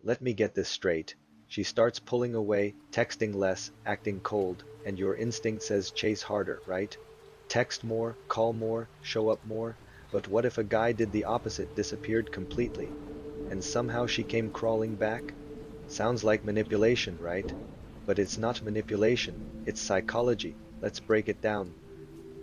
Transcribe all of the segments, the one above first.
Let me get this straight. She starts pulling away, texting less, acting cold, and your instinct says chase harder, right? Text more, call more, show up more. But what if a guy did the opposite, disappeared completely? And somehow she came crawling back? Sounds like manipulation, right? But it's not manipulation, it's psychology. Let's break it down.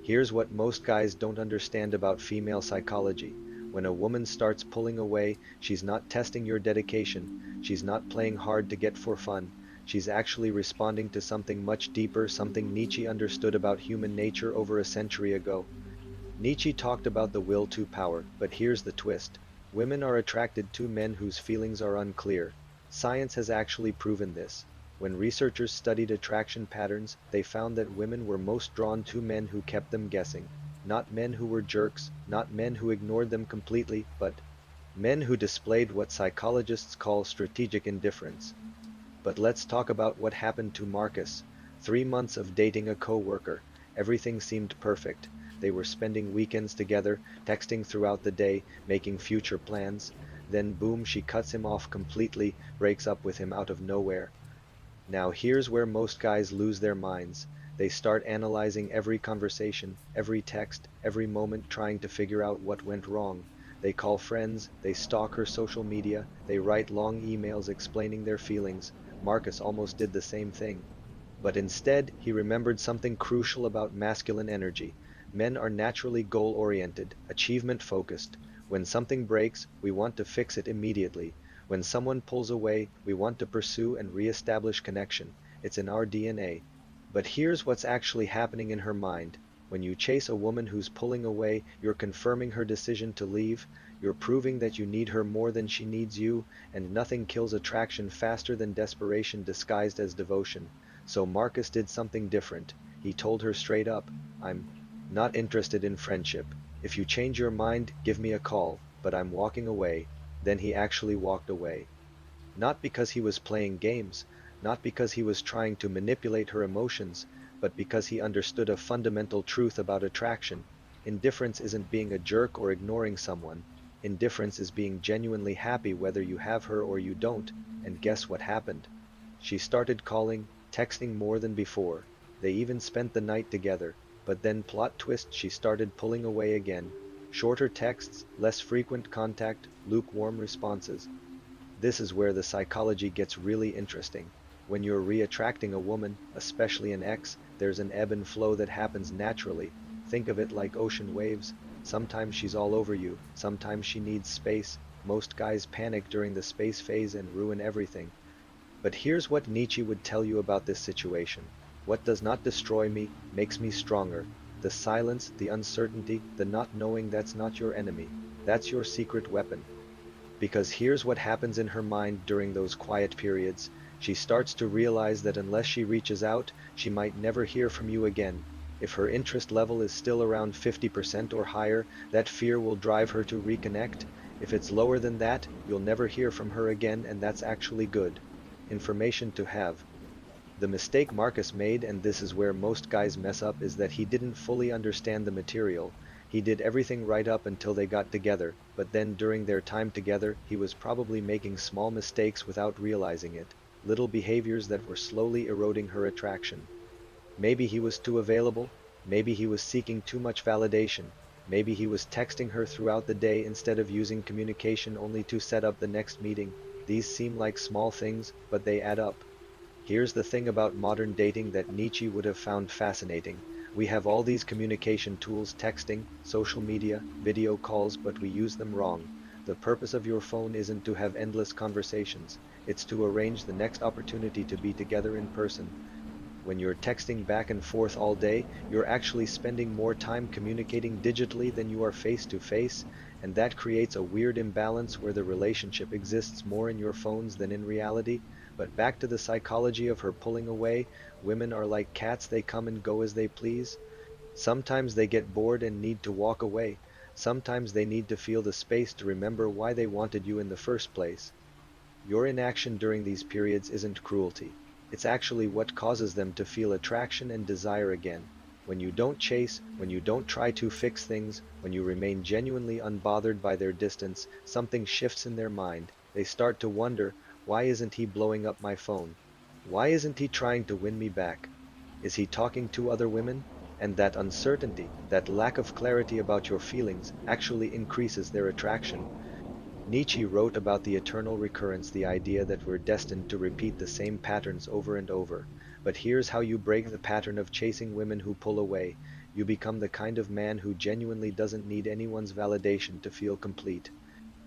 Here's what most guys don't understand about female psychology. When a woman starts pulling away, she's not testing your dedication, she's not playing hard to get for fun, she's actually responding to something much deeper, something Nietzsche understood about human nature over a century ago. Nietzsche talked about the will to power, but here's the twist. Women are attracted to men whose feelings are unclear. Science has actually proven this. When researchers studied attraction patterns, they found that women were most drawn to men who kept them guessing. Not men who were jerks, not men who ignored them completely, but men who displayed what psychologists call strategic indifference. But let's talk about what happened to Marcus. 3 months of dating a co-worker. Everything seemed perfect. They were spending weekends together, texting throughout the day, making future plans. Then boom, she cuts him off completely, breaks up with him out of nowhere. Now here's where most guys lose their minds. They start analyzing every conversation, every text, every moment, trying to figure out what went wrong. They call friends, they stalk her social media, they write long emails explaining their feelings. Marcus almost did the same thing. But instead, he remembered something crucial about masculine energy. Men are naturally goal-oriented, achievement-focused. When something breaks, we want to fix it immediately. When someone pulls away, we want to pursue and re-establish connection. It's in our DNA. But here's what's actually happening in her mind. When you chase a woman who's pulling away, you're confirming her decision to leave. You're proving that you need her more than she needs you, and nothing kills attraction faster than desperation disguised as devotion. So Marcus did something different. He told her straight up, I'm not interested in friendship. If you change your mind, give me a call, but I'm walking away. Then he actually walked away. Not because he was playing games, not because he was trying to manipulate her emotions, but because he understood a fundamental truth about attraction. Indifference isn't being a jerk or ignoring someone. Indifference is being genuinely happy whether you have her or you don't, and guess what happened? She started calling, texting more than before. They even spent the night together, but then plot twist, she started pulling away again. Shorter texts, less frequent contact, lukewarm responses. This is where the psychology gets really interesting. When you're re-attracting a woman, especially an ex, there's an ebb and flow that happens naturally. Think of it like ocean waves. Sometimes she's all over you, sometimes she needs space. Most guys panic during the space phase and ruin everything. But here's what Nietzsche would tell you about this situation. What does not destroy me, makes me stronger. The silence, the uncertainty, the not knowing, that's not your enemy. That's your secret weapon. Because here's what happens in her mind during those quiet periods. She starts to realize that unless she reaches out, she might never hear from you again. If her interest level is still around 50% or higher, that fear will drive her to reconnect. If it's lower than that, you'll never hear from her again, and that's actually good information to have. The mistake Marcus made, and this is where most guys mess up, is that he didn't fully understand the material. He did everything right up until they got together, but then during their time together, he was probably making small mistakes without realizing it, little behaviors that were slowly eroding her attraction. Maybe he was too available, maybe he was seeking too much validation, maybe he was texting her throughout the day instead of using communication only to set up the next meeting. These seem like small things, but they add up. Here's the thing about modern dating that Nietzsche would have found fascinating. We have all these communication tools, texting, social media, video calls, but we use them wrong. The purpose of your phone isn't to have endless conversations. It's to arrange the next opportunity to be together in person. When you're texting back and forth all day, you're actually spending more time communicating digitally than you are face to face, and that creates a weird imbalance where the relationship exists more in your phones than in reality. But back to the psychology of her pulling away, women are like cats, they come and go as they please. Sometimes they get bored and need to walk away. Sometimes they need to feel the space to remember why they wanted you in the first place. Your inaction during these periods isn't cruelty. It's actually what causes them to feel attraction and desire again. When you don't chase, when you don't try to fix things, when you remain genuinely unbothered by their distance, something shifts in their mind. They start to wonder, Why isn't he blowing up my phone? Why isn't he trying to win me back? Is he talking to other women? And that uncertainty, that lack of clarity about your feelings, actually increases their attraction. Nietzsche wrote about the eternal recurrence, the idea that we're destined to repeat the same patterns over and over. But here's how you break the pattern of chasing women who pull away. You become the kind of man who genuinely doesn't need anyone's validation to feel complete.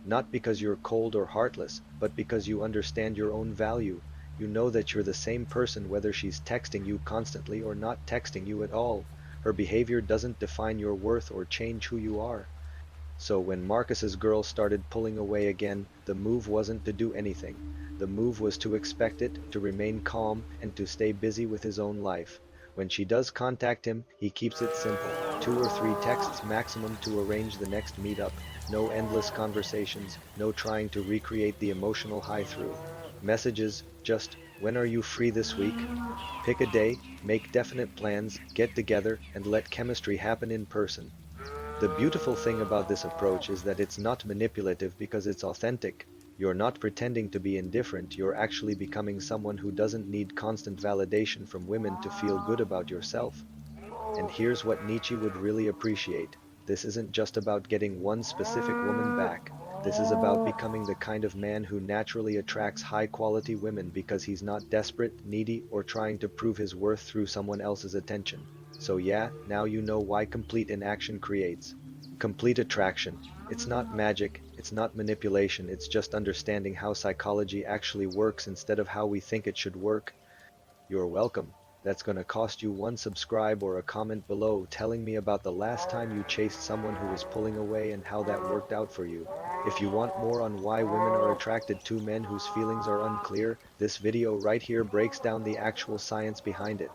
Not because you're cold or heartless, but because you understand your own value. You know that you're the same person whether she's texting you constantly or not texting you at all. Her behavior doesn't define your worth or change who you are. So when Marcus's girl started pulling away again, the move wasn't to do anything. The move was to expect it, to remain calm, and to stay busy with his own life. When she does contact him, he keeps it simple. 2 or 3 texts maximum to arrange the next meetup. No endless conversations, no trying to recreate the emotional high through messages, just, when are you free this week? Pick a day, make definite plans, get together, and let chemistry happen in person. The beautiful thing about this approach is that it's not manipulative because it's authentic. You're not pretending to be indifferent, you're actually becoming someone who doesn't need constant validation from women to feel good about yourself. And here's what Nietzsche would really appreciate. This isn't just about getting one specific woman back. This is about becoming the kind of man who naturally attracts high-quality women because he's not desperate, needy, or trying to prove his worth through someone else's attention. So yeah, now you know why complete inaction creates complete attraction. It's not magic, it's not manipulation, it's just understanding how psychology actually works instead of how we think it should work. You're welcome. That's gonna cost you one subscribe or a comment below telling me about the last time you chased someone who was pulling away and how that worked out for you. If you want more on why women are attracted to men whose feelings are unclear, this video right here breaks down the actual science behind it.